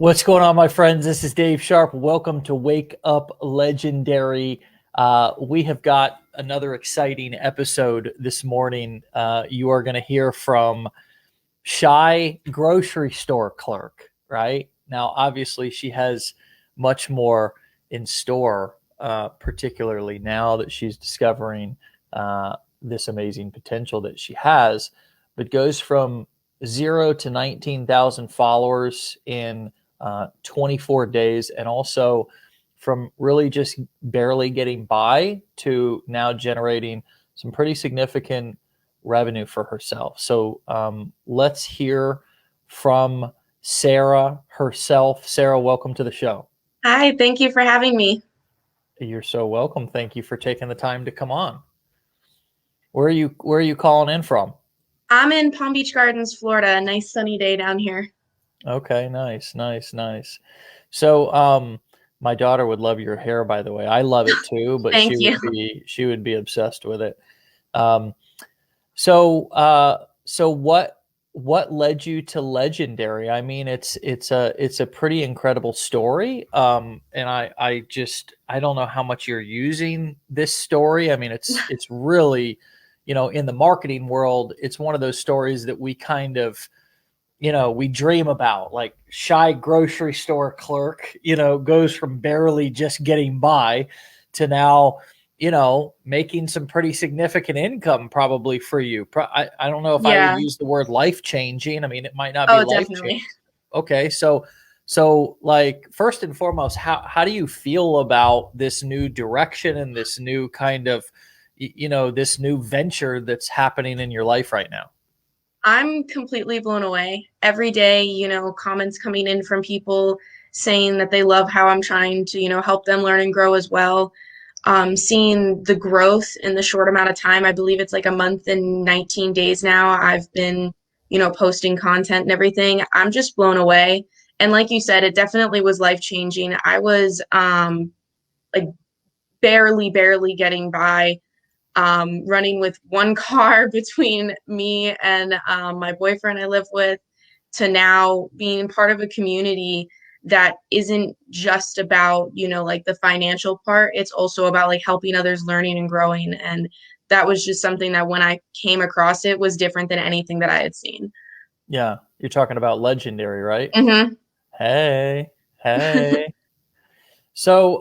What's going on, my friends? This is Dave Sharp. Welcome to Wake Up Legendary. We have got another exciting episode this morning. You are going to hear from shy grocery store clerk, right? Now, obviously, she has much more in store, particularly now that she's discovering this amazing potential that she has, but goes from 0 to 19,000 followers in 24 days, and also from really just barely getting by to now generating some pretty significant revenue for herself. So let's hear from Sarah herself. Sarah, welcome to the show. Hi, thank you for having me. You're so welcome. Thank you for taking the time to come on. Where are you calling in from? I'm in Palm Beach Gardens, Florida. A nice sunny day down here. Okay, nice. So, my daughter would love your hair, by the way. I love it too, but Thank you. she would be obsessed with it. Um, so what led you to Legendary? I mean, it's a pretty incredible story. And I don't know how much you're using this story. I mean, it's really, in the marketing world, it's one of those stories that we kind of we dream about, like shy grocery store clerk, goes from barely just getting by to now, making some pretty significant income probably for you. I don't know if I would Yeah. use the word life changing. I mean, it might not be Oh, life changing. definitely. Okay. So like first and foremost, how do you feel about this new direction and this new kind of, this new venture that's happening in your life right now? I'm completely blown away. Every day, comments coming in from people saying that they love how I'm trying to, help them learn and grow as well. Seeing the growth in the short amount of time, I believe it's like a month and 19 days now. I've been, posting content and everything. I'm just blown away. And like you said, it definitely was life changing. I was like barely getting by, running with one car between me and my boyfriend I live with, to now being part of a community that isn't just about, like the financial part. It's also about like helping others learning and growing. And that was just something that when I came across it was different than anything that I had seen. Yeah, you're talking about Legendary, right? Hmm. Hey, hey. So,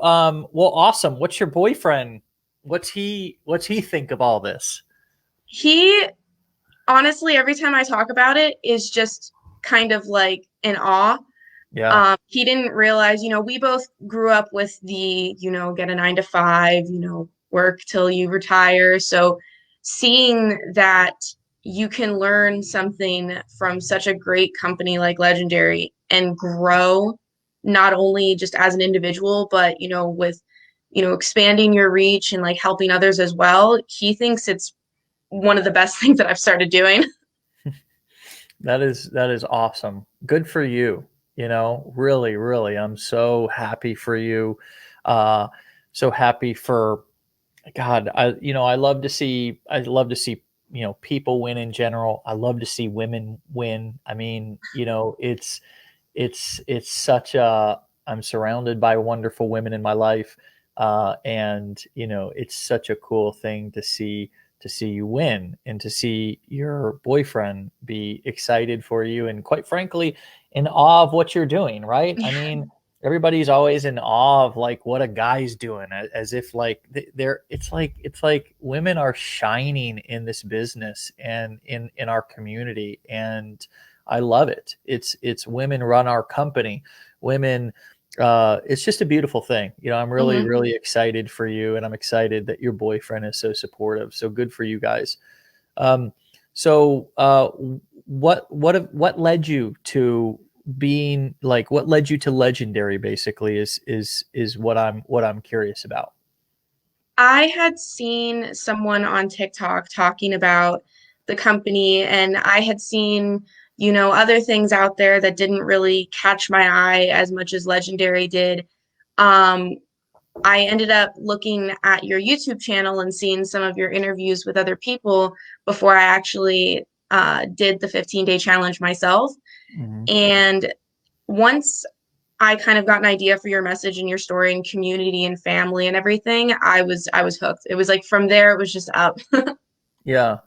well, awesome. What's your boyfriend? What's he think of all this? He honestly, every time I talk about it, is just kind of like in awe. Yeah, He didn't realize, we both grew up with the, get a 9 to 5, work till you retire. So seeing that you can learn something from such a great company like Legendary and grow not only just as an individual, but, with, expanding your reach and like helping others as well, he thinks it's one of the best things that I've started doing. that is awesome. Good for you. Really, I'm so happy for you. Uh, so happy for God. I love to see people win in general. I love to see women win. I mean, it's such a I'm surrounded by wonderful women in my life, and it's such a cool thing to see you win and to see your boyfriend be excited for you and quite frankly in awe of what you're doing. Right? I mean, everybody's always in awe of like what a guy's doing, as if like they're it's like women are shining in this business and in our community, and I love it. It's women run our company. Women, it's just a beautiful thing. I'm really, Hmm. really excited for you, and I'm excited that your boyfriend is so supportive. So good for you guys. Um, so, what led you to being like? What led you to Legendary? Basically, is what I'm curious about. I had seen someone on TikTok talking about the company, and I had seen, other things out there that didn't really catch my eye as much as Legendary did. Um, I ended up looking at your YouTube channel and seeing some of your interviews with other people before I actually did the 15-day challenge myself. Mhm. And once I kind of got an idea for your message and your story and community and family and everything, I was hooked. It was like from there it was just up. Yeah.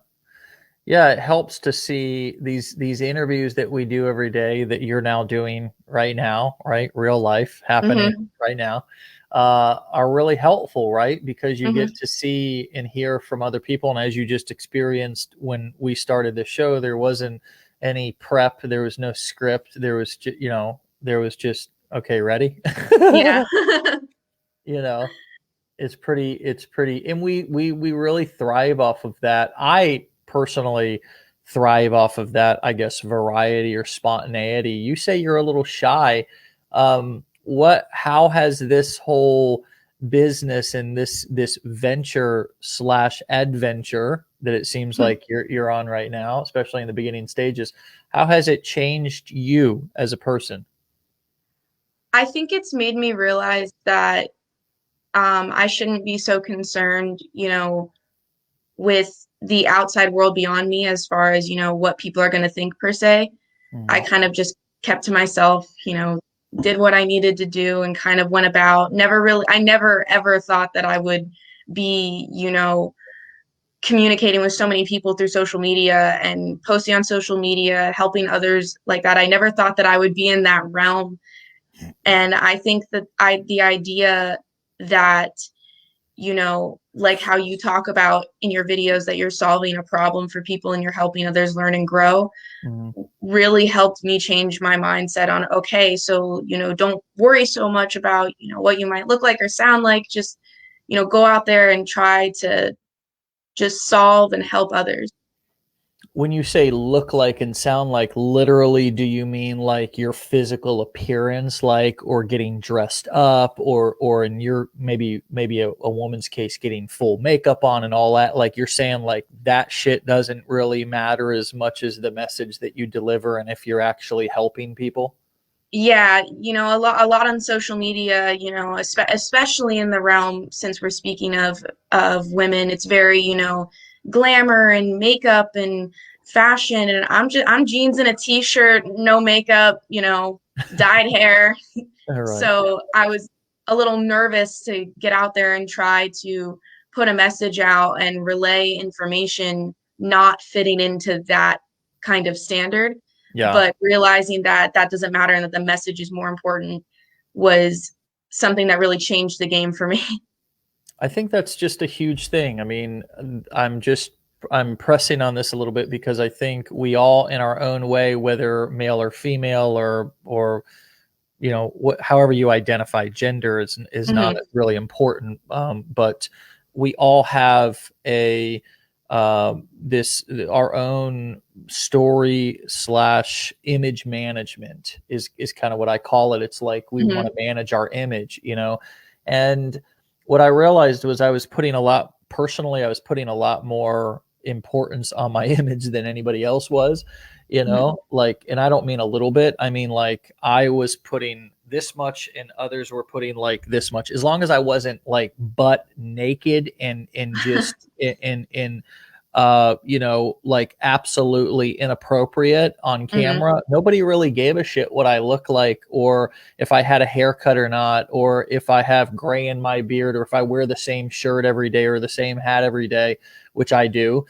Yeah, it helps to see these interviews that we do every day that you're now doing right now, right? Real life happening Hmm. right now, are really helpful, right? Because you Hmm. get to see and hear from other people. And as you just experienced when we started the show, there wasn't any prep, there was no script, there was just, okay, ready? Yeah. you know, it's pretty, and we really thrive off of that. I personally thrive off of that, I guess, variety or spontaneity. You say you're a little shy. What how has this whole business and this venture slash adventure that it seems like you're on right now, especially in the beginning stages, how has it changed you as a person? I think it's made me realize that I shouldn't be so concerned, with the outside world beyond me as far as, what people are going to think per se. I Mhm. kind of just kept to myself, did what I needed to do and kind of went about. I never ever thought that I would be, communicating with so many people through social media and posting on social media, helping others like that. I never thought that I would be in that realm. And I think that the idea that, like how you talk about in your videos that you're solving a problem for people and you're helping others learn and grow Mhm. really helped me change my mindset on, okay, so, don't worry so much about, what you might look like or sound like. Just, go out there and try to just solve and help others. When you say look like and sound like, literally, do you mean like your physical appearance, like, or getting dressed up, or in your maybe a woman's case, getting full makeup on and all that? Like you're saying, like that shit doesn't really matter as much as the message that you deliver, and if you're actually helping people. Yeah, a lot on social media, especially in the realm, since we're speaking of women, it's very, glamour and makeup and fashion, and I'm jeans and a t-shirt, no makeup, dyed hair. All right. So I was a little nervous to get out there and try to put a message out and relay information not fitting into that kind of standard, Yeah. but realizing that that doesn't matter and that the message is more important was something that really changed the game for me. I think that's just a huge thing. I mean, I'm pressing on this a little bit because I think we all, in our own way, whether male or female, or however you identify gender, is not Hmm. really important. But we all have a this our own story slash image management is kind of what I call it. It's like we want Hmm. to manage our image, and what I realized was I was putting a lot more importance on my image than anybody else was, Hmm. like, and I don't mean a little bit. I mean, like, I was putting this much and others were putting like this much, as long as I wasn't like butt naked and just in like absolutely inappropriate on Hmm. camera. Nobody really gave a shit what I look like, or if I had a haircut or not, or if I have gray in my beard, or if I wear the same shirt every day or the same hat every day, which I do.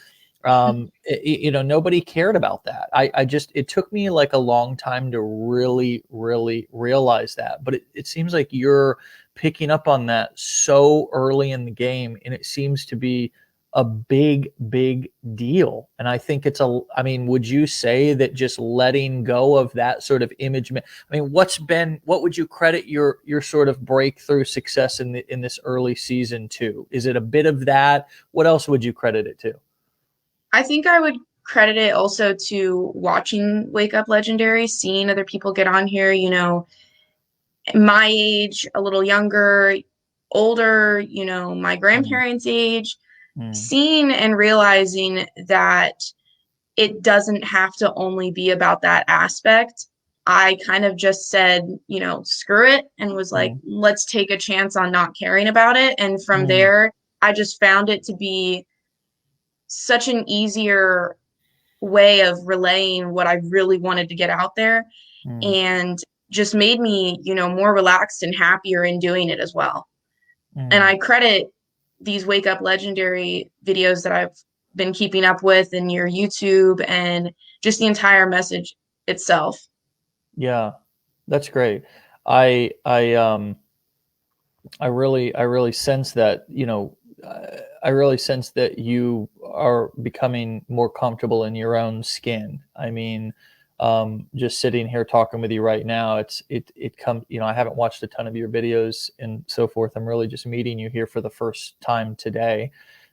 Nobody cared about that. I just, it took me like a long time to really, really realize that. But it seems like you're picking up on that so early in the game, and it seems to be a big, big deal. And I think I mean, would you say that just letting go of that sort of image, I mean, what would you credit your sort of breakthrough success in this early season to? Is it a bit of that? What else would you credit it to? I think I would credit it also to watching Wake Up Legendary, seeing other people get on here, my age, a little younger, older, my Mm, grandparents' age, mm, seeing and realizing that it doesn't have to only be about that aspect. I kind of just said, screw it, and was like, mm, let's take a chance on not caring about it. And from mm, there, I just found it to be such an easier way of relaying what I really wanted to get out there. mm. And just made me, more relaxed and happier in doing it as well. And Mm. I credit these Wake Up Legendary videos that I've been keeping up with, and your YouTube, and just the entire message itself. Yeah, that's great. I I um I really sense that, I really sense that you are becoming more comfortable in your own skin. I mean, just sitting here talking with you right now, it comes, I haven't watched a ton of your videos and so forth. I'm really just meeting you here for the first time today.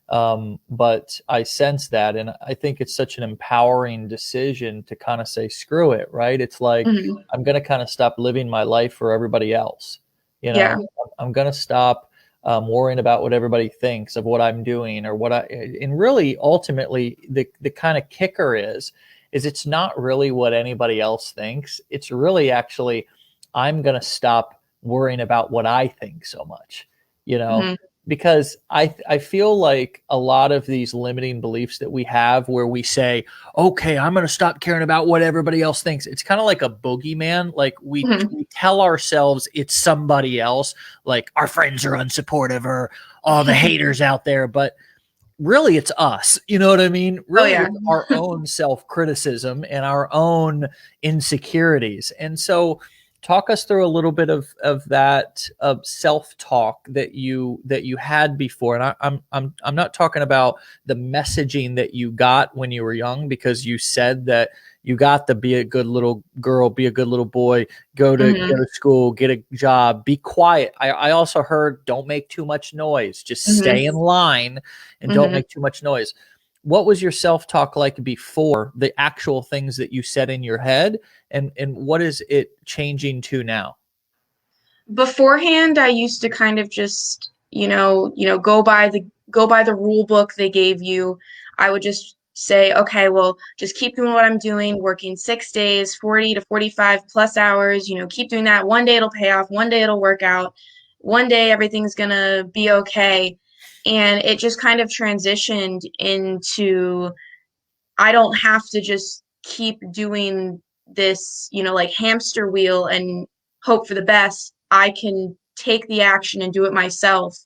But I sense that, and I think it's such an empowering decision to kind of say, screw it, right? It's like, Mhm. I'm going to kind of stop living my life for everybody else. You Yeah. know, I'm going to stop worrying about what everybody thinks of what I'm doing or and really ultimately the kind of kicker is it's not really what anybody else thinks. It's really actually, I'm going to stop worrying about what I think so much, you know, Hmm. because I feel like a lot of these limiting beliefs that we have where we say, okay, I'm going to stop caring about what everybody else thinks. It's kind of like a boogeyman. Like Hmm. we tell ourselves it's somebody else, like our friends are unsupportive or all the haters out there, but really it's us. You know what I mean? Oh Really yeah. it's our own self-criticism and our own insecurities. And so talk us through a little bit of that of self-talk that you had before. And I'm not talking about the messaging that you got when you were young, because you said that you got to be a good little girl, be a good little boy, go Hmm. to school, get a job, be quiet. I also heard don't make too much noise, just Hmm. stay in line and don't Hmm. make too much noise. What was your self-talk like before the actual things that you said in your head, and what is it changing to now? Beforehand, I used to kind of just, go by the rule book they gave you. I would just say, okay, well, just keep doing what I'm doing, working 6 days, 40 to 45 plus hours, keep doing that. One day it'll pay off, one day it'll work out, one day everything's gonna be okay. And it just kind of transitioned into, I don't have to just keep doing this, like hamster wheel and hope for the best. I can take the action and do it myself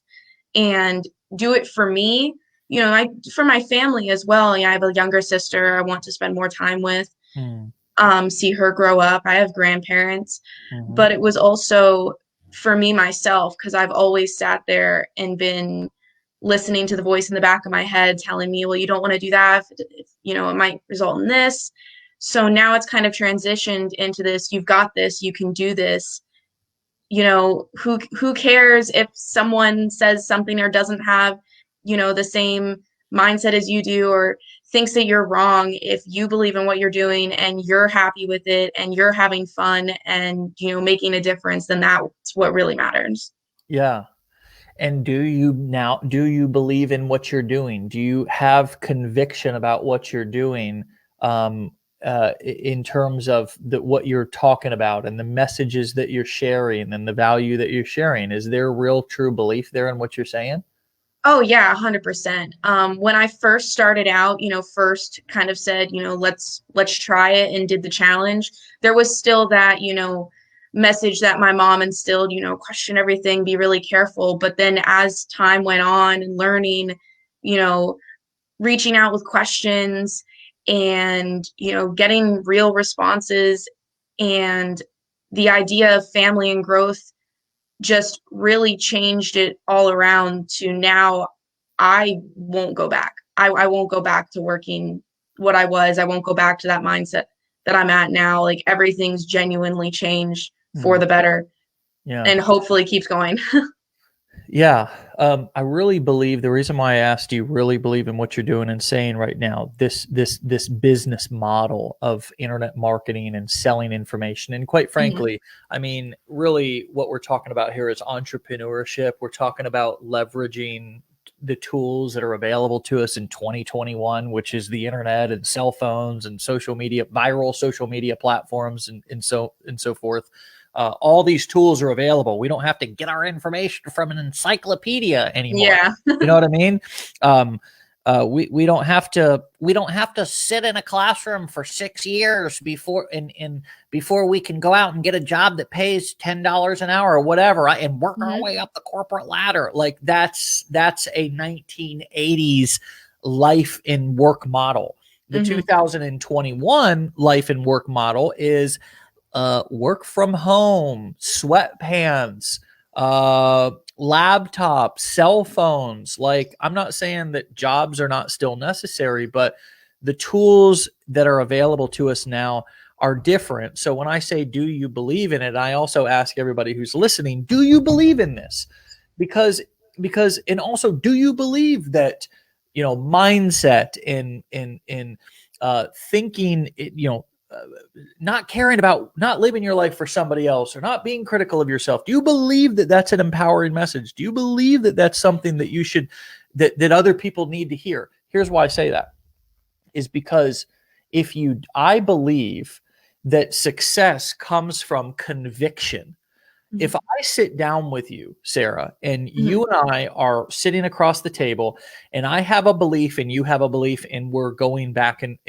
and do it for me, for my family as well. Yeah, I have a younger sister I want to spend more time with, Mm, see her grow up. I have grandparents, hmm. but it was also for me myself, because I've always sat there and been listening to the voice in the back of my head telling me, well, you don't want to do that if it might result in this. So now it's kind of transitioned into this, you've got this, you can do this. Who cares if someone says something or doesn't have, the same mindset as you do, or thinks that you're wrong. If you believe in what you're doing and you're happy with it and you're having fun and, making a difference, then that's what really matters. Yeah. And do you believe in what you're doing? Do you have conviction about what you're doing, in terms of what you're talking about and the messages that you're sharing and the value that you're sharing? Is there real true belief there in what you're saying? Oh yeah, 100%. When I first started out, first kind of said, let's try it and did the challenge. There was still that, message that my mom instilled, question everything, be really careful. But then as time went on and learning, you know, reaching out with questions and, getting real responses, and the idea of family and growth just really changed it all around to now I won't go back. I won't go back to working what I was. I won't go back to that mindset that I'm at now. Like everything's genuinely changed for Hmm. the better Yeah. and hopefully keeps going. Yeah, I really believe the reason why I asked you really believe in what you're doing and saying right now. This business model of internet marketing and selling information, and quite Mhm. frankly, I mean, really, what we're talking about here is entrepreneurship. We're talking about leveraging the tools that are available to us in 2021, which is the internet and cell phones and social media, viral social media platforms, and so forth. All these tools are available. We don't have to get our information from an encyclopedia anymore. Yeah. You know what I mean? Um, We don't have to sit in a classroom for 6 years before we can go out and get a job that pays $10 an hour or whatever, right? And work our way up the corporate ladder. Like that's a 1980s life and work model. The 2021 life and work model is work from home, sweatpants, laptops, cell phones. Like, I'm not saying that jobs are not still necessary, but the tools that are available to us now are different. So when I say, do you believe in it? I also ask everybody who's listening, do you believe in this? Because, and also, do you believe that, mindset in thinking, not caring about, not living your life for somebody else or not being critical of yourself. Do you believe that that's an empowering message? Do you believe that that's something that you should, that other people need to hear? Here's why I say that is because I believe that success comes from conviction. If I sit down with you, Sarah, and you and I are sitting across the table and I have a belief and you have a belief and we're going back and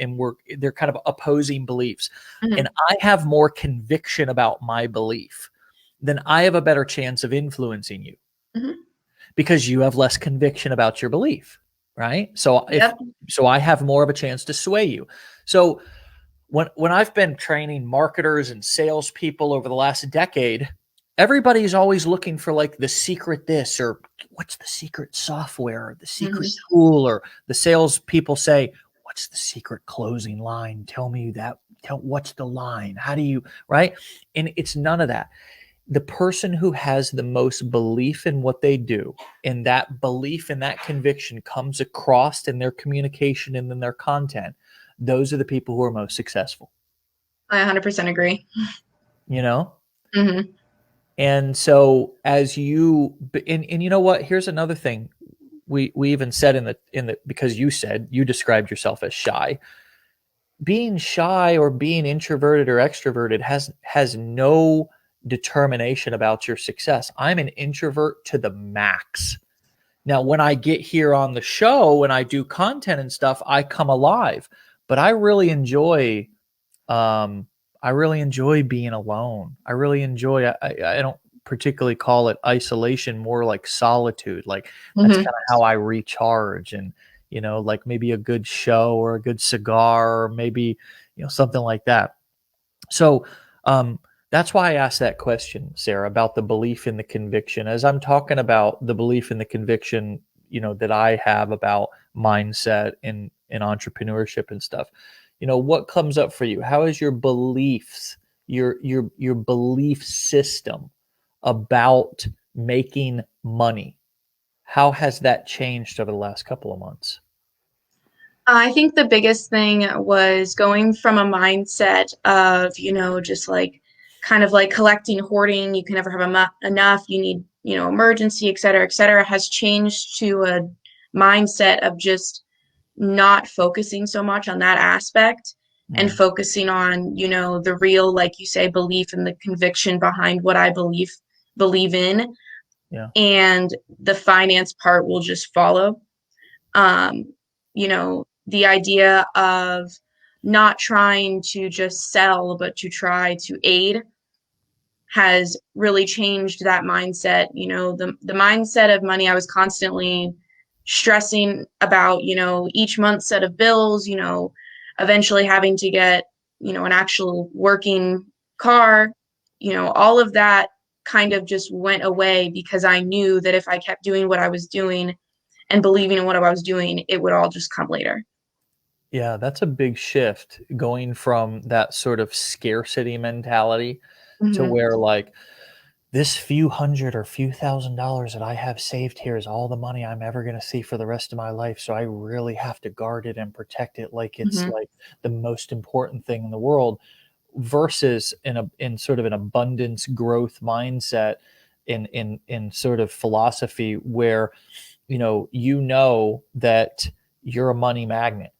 they're kind of opposing beliefs and I have more conviction about my belief, then I have a better chance of influencing you because you have less conviction about your belief, right? So so I have more of a chance to sway you. So when I've been training marketers and salespeople over the last decade, everybody's always looking for like the secret this or what's the secret software or the secret tool, or the salespeople say, what's the secret closing line? Tell me that. What's the line? How do you, right? And it's none of that. The person who has the most belief in what they do, and that belief and that conviction comes across in their communication and in their content, those are the people who are most successful. I 100% agree. And so as you, and you know what, here's another thing we even said in the, because you described yourself as shy. Being shy or being introverted or extroverted has no determination about your success. I'm an introvert to the max. Now, when I get here on the show and I do content and stuff, I come alive, but I really enjoy being alone. I really enjoy, I don't particularly call it isolation, more like solitude. Like that's kind of how I recharge, and, like maybe a good show or a good cigar, or maybe, something like that. So, that's why I asked that question, Sarah, about the belief in the conviction. As I'm talking about the belief in the conviction, that I have about mindset and entrepreneurship and stuff, what comes up for you? How is your beliefs, your belief system about making money? How has that changed over the last couple of months? I think the biggest thing was going from a mindset of, just like kind of like collecting, hoarding, you can never have enough, you need, emergency, et cetera, has changed to a mindset of just not focusing so much on that aspect and focusing on, the real, like you say, belief and the conviction behind what I believe in. Yeah. And the finance part will just follow. The idea of not trying to just sell, but to try to aid has really changed that mindset. The mindset of money, I was constantly stressing about, each month's set of bills, eventually having to get, an actual working car, all of that kind of just went away because I knew that if I kept doing what I was doing and believing in what I was doing, it would all just come later. Yeah, that's a big shift, going from that sort of scarcity mentality to where like this few hundred or few $1,000s that I have saved here is all the money I'm ever going to see for the rest of my life. So I really have to guard it and protect it like it's like the most important thing in the world, versus in sort of an abundance growth mindset, in sort of philosophy where, that you're a money magnet.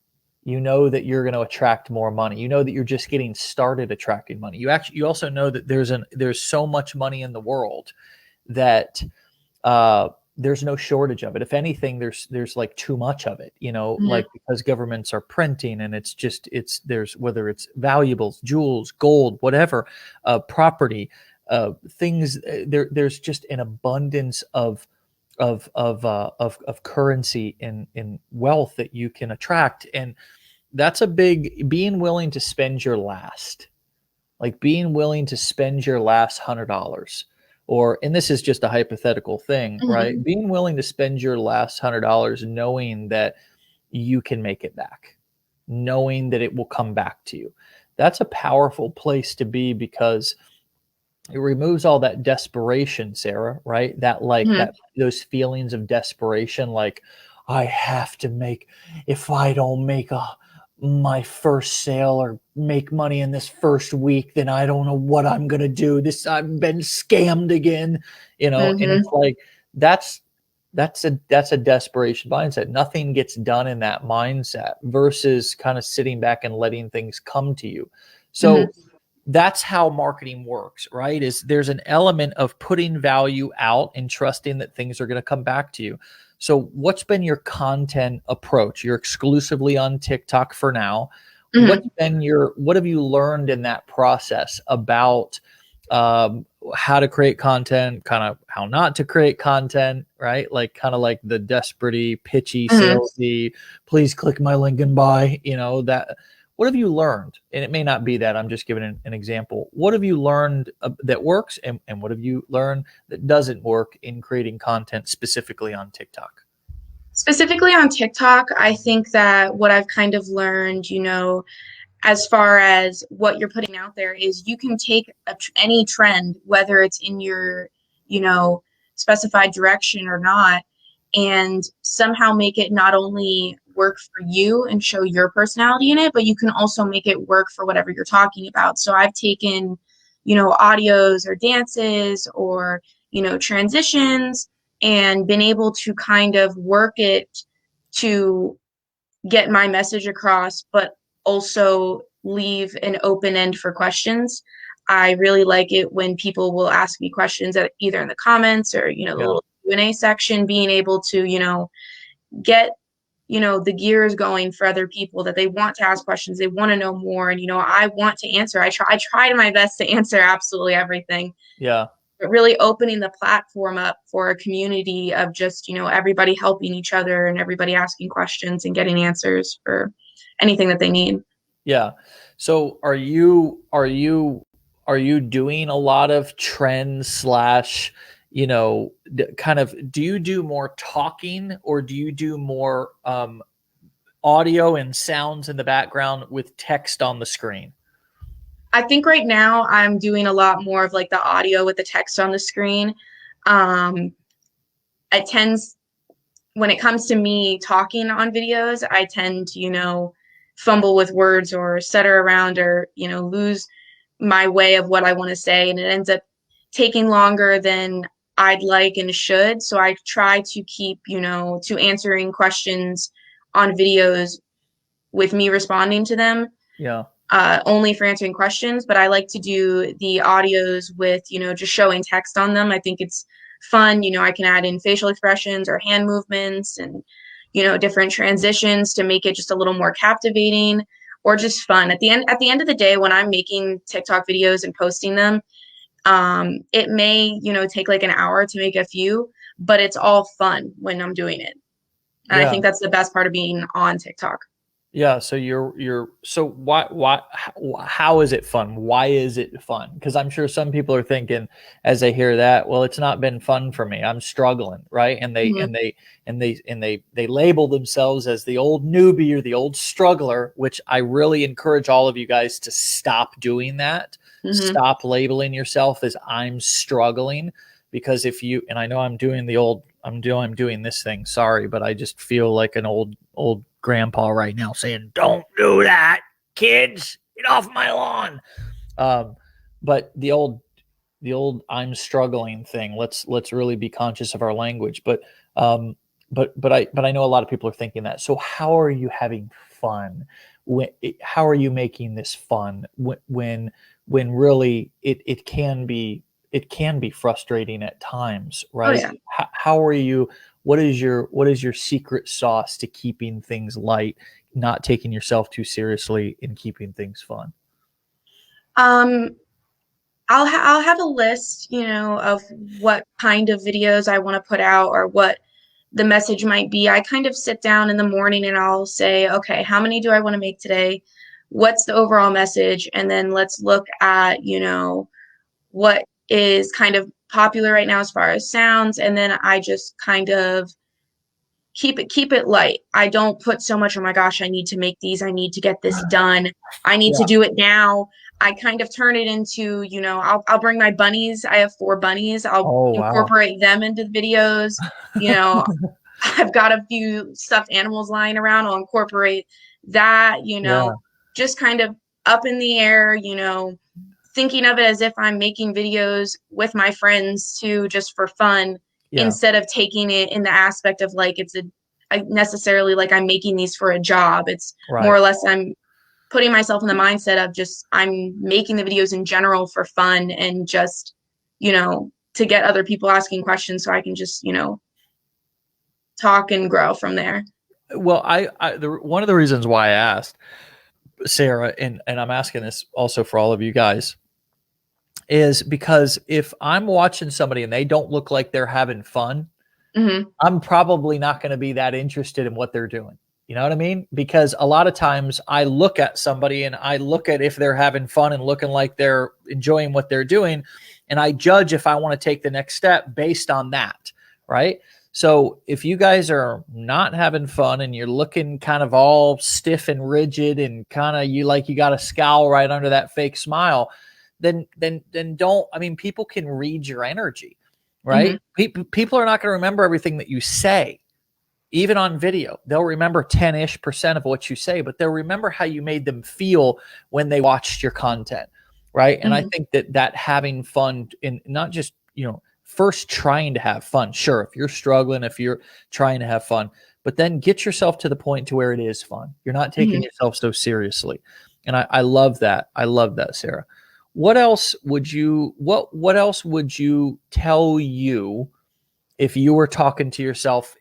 That you're going to attract more money. That you're just getting started attracting money. You also know that there's so much money in the world that there's no shortage of it. If anything, there's like too much of it, Mhm. like because governments are printing, and there's, whether it's valuables, jewels, gold, whatever, property, things, there's just an abundance of currency in wealth that you can attract. And that's a big, being willing to spend your last, like being willing to spend your last $100, or, and this is just a hypothetical thing, Mhm. right? Being willing to spend your last $100 knowing that you can make it back, knowing that it will come back to you. That's a powerful place to be, because it removes all that desperation, Sarah, right? That, like, Mhm. that, those feelings of desperation, like, I have to make, if I don't make my first sale or make money in this first week, then I don't know what I'm going to do. I've been scammed again, and Mhm. it's like, that's, that's a desperation mindset. Nothing gets done in that mindset versus kind of sitting back and letting things come to you. Mhm. So that's how marketing works, right? Is there's an element of putting value out and trusting that things are going to come back to you. So what's been your content approach? You're exclusively on TikTok for now. Mhm. What have you learned in that process about how to create content, kind of how not to create content, right? Like, kind of like the desperate, pitchy, Mhm. salesy, please click my link and buy, that. What have you learned? And it may not be that, I'm just giving an example. What have you learned that works, and what have you learned that doesn't work in creating content specifically on TikTok? Specifically on TikTok, I think that what I've kind of learned, as far as what you're putting out there, is you can take any trend, whether it's in your, you know, specified direction or not, and somehow make it not only work for you and show your personality in it, but you can also make it work for whatever you're talking about. So I've taken, audios or dances or, transitions, and been able to kind of work it to get my message across, but also leave an open end for questions. I really like it when people will ask me questions at either in the comments or, the Yeah. little Q&A section, being able to, get, the gears going for other people, that they want to ask questions, they want to know more. And, I want to answer. I try my best to answer absolutely everything, Yeah. but really opening the platform up for a community of just, everybody helping each other and everybody asking questions and getting answers for anything that they need. Yeah. So are you doing a lot of trends slash, kind of, do you do more talking, or do you do more audio and sounds in the background with text on the screen? I think right now I'm doing a lot more of like the audio with the text on the screen. Um, it tends, when it comes to me talking on videos, I tend to, fumble with words or stutter around or, lose my way of what I want to say. And it ends up taking longer than I'd like and should. So I try to keep, to answering questions on videos with me responding to them, Yeah. only for answering questions. But I like to do the audios with, just showing text on them. I think it's fun. I can add in facial expressions or hand movements and, different transitions to make it just a little more captivating or just fun. At the end of the day, when I'm making TikTok videos and posting them, it may, take like an hour to make a few, but it's all fun when I'm doing it. And I Yeah. think that's the best part of being on TikTok. Yeah, so so how is it fun? Why is it fun? Because I'm sure some people are thinking, as they hear that, well, it's not been fun for me. I'm struggling, right? And Hmm. they label themselves as the old newbie or the old struggler, which I really encourage all of you guys to stop doing that. Hmm. Stop labeling yourself as I'm struggling, because if you, and I know I'm doing I'm doing this thing, sorry, but I just feel like an old grandpa right now saying, don't do that, kids, get off my lawn. um, but the old I'm struggling thing, let's really be conscious of our language. But I know a lot of people are thinking that. So how are you having fun? How are you making this fun when really it can be it can be frustrating at times, Oh right? yeah. How are you? What is your secret sauce to keeping things light, not taking yourself too seriously, and keeping things fun? Um, I'll have a list, of what kind of videos I want to put out or what the message might be. I kind of sit down in the morning and I'll say, okay, how many do I want to make today? What's the overall message? And then let's look at, what is kind of popular right now as far as sounds. And then I just kind of keep it light. I don't put so much, oh my gosh, I need to make these. I need to get this done. I need to Yeah. do it now. I kind of turn it into, I'll bring my bunnies. I have 4 bunnies. I'll Oh, wow. incorporate them into the videos. You know, I've got a few stuffed animals lying around. I'll incorporate that, Yeah. just kind of up in the air, thinking of it as if I'm making videos with my friends too, just for fun, Yeah. instead of taking it in the aspect of like necessarily like I'm making these for a job. It's more Right. or less I'm putting myself in the mindset of just I'm making the videos in general for fun and just, to get other people asking questions so I can just, talk and grow from there. Well, one of the reasons why I asked Sarah, and I'm asking this also for all of you guys, is because if I'm watching somebody and they don't look like they're having fun, Hmm. I'm probably not going to be that interested in what they're doing. You know what I mean? Because a lot of times I look at somebody and I look at if they're having fun and looking like they're enjoying what they're doing. And I judge if I want to take the next step based on that. Right. So if you guys are not having fun and you're looking kind of all stiff and rigid and kind of you got a scowl right under that fake smile, then don't. I mean, people can read your energy, Hmm. right? People are not going to remember everything that you say, even on video. They'll remember 10-ish% of what you say, but they'll remember how you made them feel when they watched your content, right? And I Hmm. think that having fun, in not just, first trying to have fun. Sure, if you're struggling, if you're trying to have fun, but then get yourself to the point to where it is fun. You're not taking Hmm. yourself so seriously. And I love that. I love that, Sarah. What else would you tell you if you were talking to yourself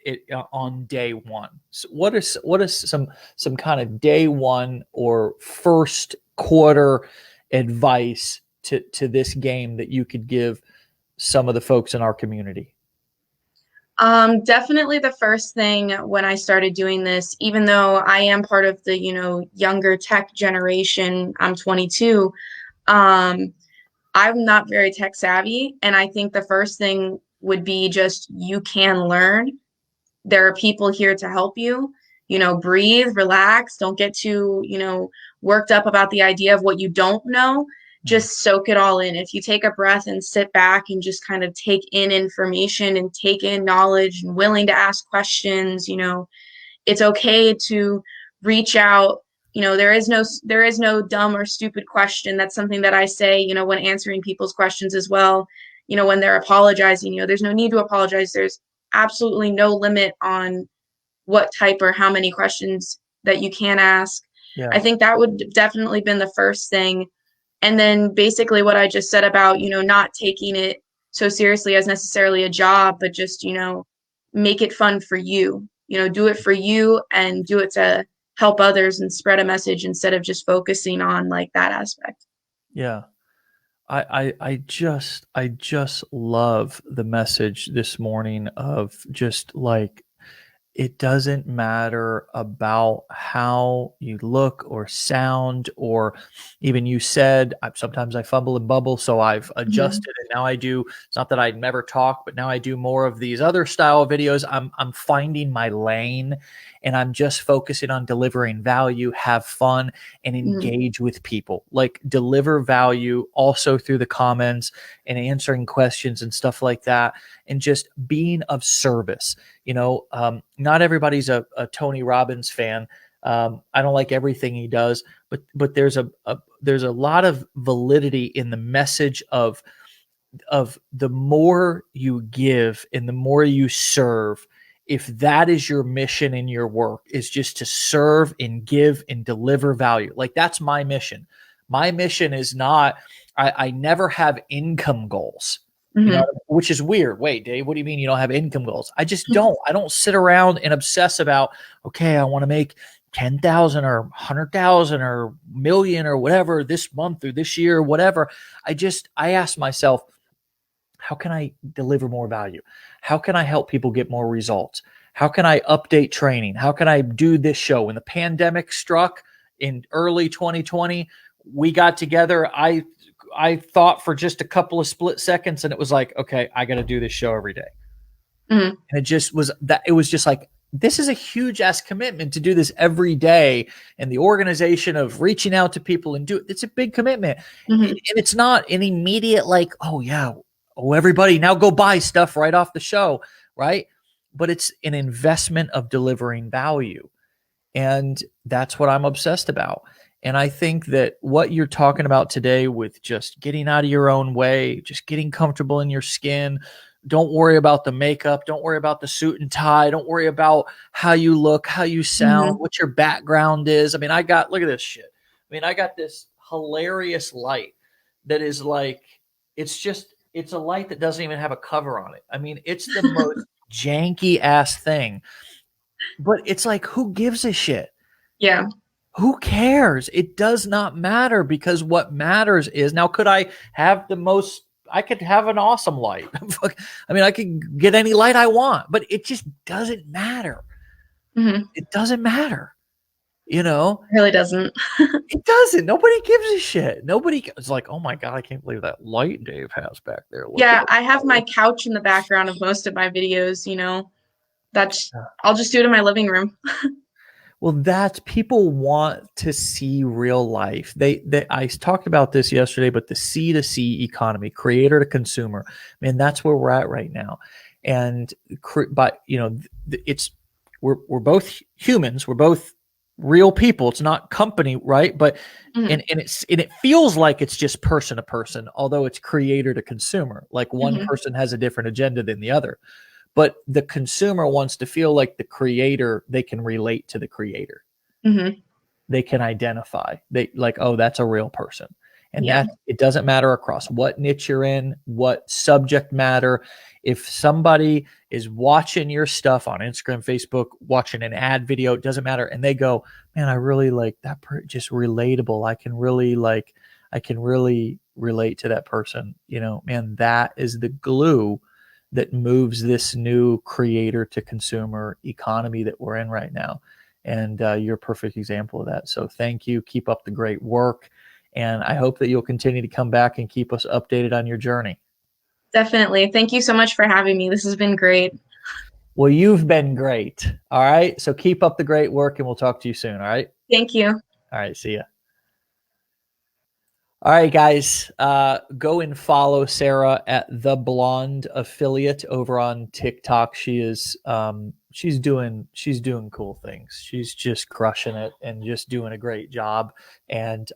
on day one? So what is some kind of day one or first quarter advice to this game that you could give some of the folks in our community? Definitely the first thing when I started doing this, even though I am part of the, younger tech generation, I'm 22, um, I'm not very tech savvy. And I think the first thing would be just you can learn. There are people here to help you. Breathe, relax, don't get too, worked up about the idea of what you don't know. Mm. Just soak it all in. If you take a breath and sit back and just kind of take in information and take in knowledge and willing to ask questions, it's okay to reach out. There is no dumb or stupid question. That's something that I say, when answering people's questions as well. When they're apologizing, there's no need to apologize. There's absolutely no limit on what type or how many questions that you can ask. I Yeah. think that would definitely been the first thing. And then basically what I just said about, not taking it so seriously as necessarily a job, but just, make it fun for you. Do it for you and do it to help others and spread a message instead of just focusing on like that aspect. Yeah. I just love the message this morning of just like, it doesn't matter about how you look or sound, or even you said, sometimes I fumble and bubble. So I've Mm-hmm. adjusted and now I do. It's not that I never talk, but now I do more of these other style of videos. I'm finding my lane and I'm just focusing on delivering value, have fun, and Mm-hmm. engage with people. Like deliver value also through the comments and answering questions and stuff like that, and just being of service. Not everybody's a Tony Robbins fan. I don't like everything he does, but there's a lot of validity in the message of the more you give and the more you serve. If that is your mission in your work, is just to serve and give and deliver value. Like that's my mission. My mission is not, I never have income goals, Hmm. which is weird. Wait, Dave, what do you mean you don't have income goals? I just don't. I don't sit around and obsess about, okay, I want to make 10,000 or 100,000 or million or whatever this month or this year or whatever. I ask myself, how can I deliver more value? How can I help people get more results? How can I update training? How can I do this show? When the pandemic struck in early 2020, we got together. I thought for just a couple of split seconds, and it was like, okay, I got to do this show every day. Hmm. And it just was that. It was just like, this is a huge ass commitment to do this every day, and the organization of reaching out to people and it's a big commitment. Hmm. And it's not an immediate like, oh yeah, oh everybody now go buy stuff right off the show, right? But it's an investment of delivering value. And that's what I'm obsessed about. And I think that what you're talking about today with just getting out of your own way, just getting comfortable in your skin, don't worry about the makeup, don't worry about the suit and tie, don't worry about how you look, how you sound, Hmm. what your background is. I mean, look at this shit. I mean, I got this hilarious light that is like, it's a light that doesn't even have a cover on it. I mean, it's the most janky ass thing, but it's like, who gives a shit? Yeah. Who cares? It does not matter, because what matters is, now could I have I could have an awesome light. I mean, I could get any light I want, but it just doesn't matter. Hmm. It doesn't matter. You know, Really doesn't. it doesn't. Nobody gives a shit. It's like, oh my God, I can't believe that light Dave has back there. Look at Yeah, it. I have my couch in the background of most of my videos, That's I'll just do it in my living room. Well, that's, people want to see real life. I talked about this yesterday, but the C to C economy, creator to consumer, man, that's where we're at right now. And but it's we're both humans, we're both real people. It's not company, right? But Hmm. and it feels like it's just person to person, although it's creator to consumer. Like one Hmm. person has a different agenda than the other. But the consumer wants to feel like the creator, they can relate to the creator. Hmm. They can identify. They like, oh, that's a real person. And Yeah. that it doesn't matter across what niche you're in, what subject matter. If somebody is watching your stuff on Instagram, Facebook, watching an ad video, it doesn't matter. And they go, man, I really like that, just relatable. I can really relate to that person. Man, that is the glue that moves this new creator to consumer economy that we're in right now. And you're a perfect example of that. So thank you. Keep up the great work. And I hope that you'll continue to come back and keep us updated on your journey. Definitely. Thank you so much for having me. This has been great. Well, you've been great. All right. So keep up the great work, and we'll talk to you soon. All right. Thank you. All right. See ya. All right, guys, go and follow Sarah at the Blonde Affiliate over on TikTok. She's doing cool things. She's just crushing it and just doing a great job. And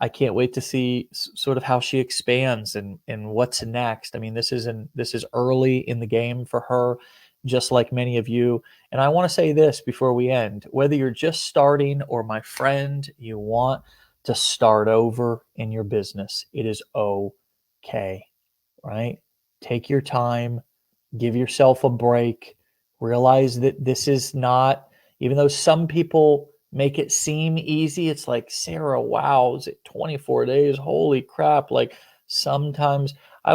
I can't wait to see sort of how she expands and what's next. I mean, this is early in the game for her, just like many of you. And I want to say this before we end: whether you're just starting or my friend, you want to start over in your business, it is okay, right? Take your time, give yourself a break, realize that this is not, even though some people make it seem easy, it's like, Sarah, wow, is it 24 days? Holy crap. Like, sometimes I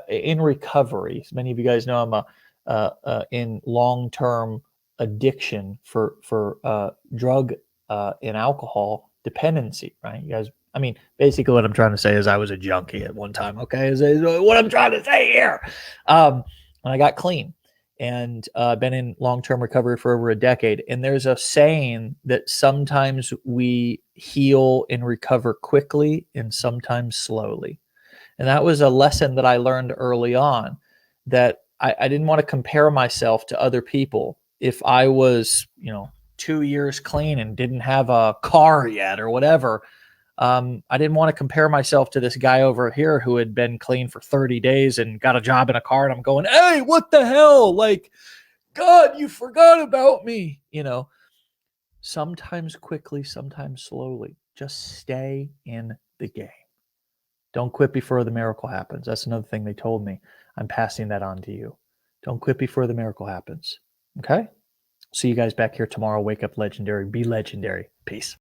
in recovery. As many of you guys know, I'm in long-term addiction for drug and alcohol dependency, right? You guys, I mean, basically what I'm trying to say is I was a junkie at one time. Okay, is what I'm trying to say here. And I got clean, and been in long-term recovery for over a decade. And there's a saying that sometimes we heal and recover quickly, and sometimes slowly. And that was a lesson that I learned early on, that I didn't want to compare myself to other people. If I was, 2 years clean and didn't have a car yet or whatever, I didn't want to compare myself to this guy over here who had been clean for 30 days and got a job in a car. And I'm going, hey, what the hell? Like, God, you forgot about me. Sometimes quickly, sometimes slowly. Just stay in the game. Don't quit before the miracle happens. That's another thing they told me. I'm passing that on to you. Don't quit before the miracle happens. Okay? See you guys back here tomorrow. Wake up legendary. Be legendary. Peace.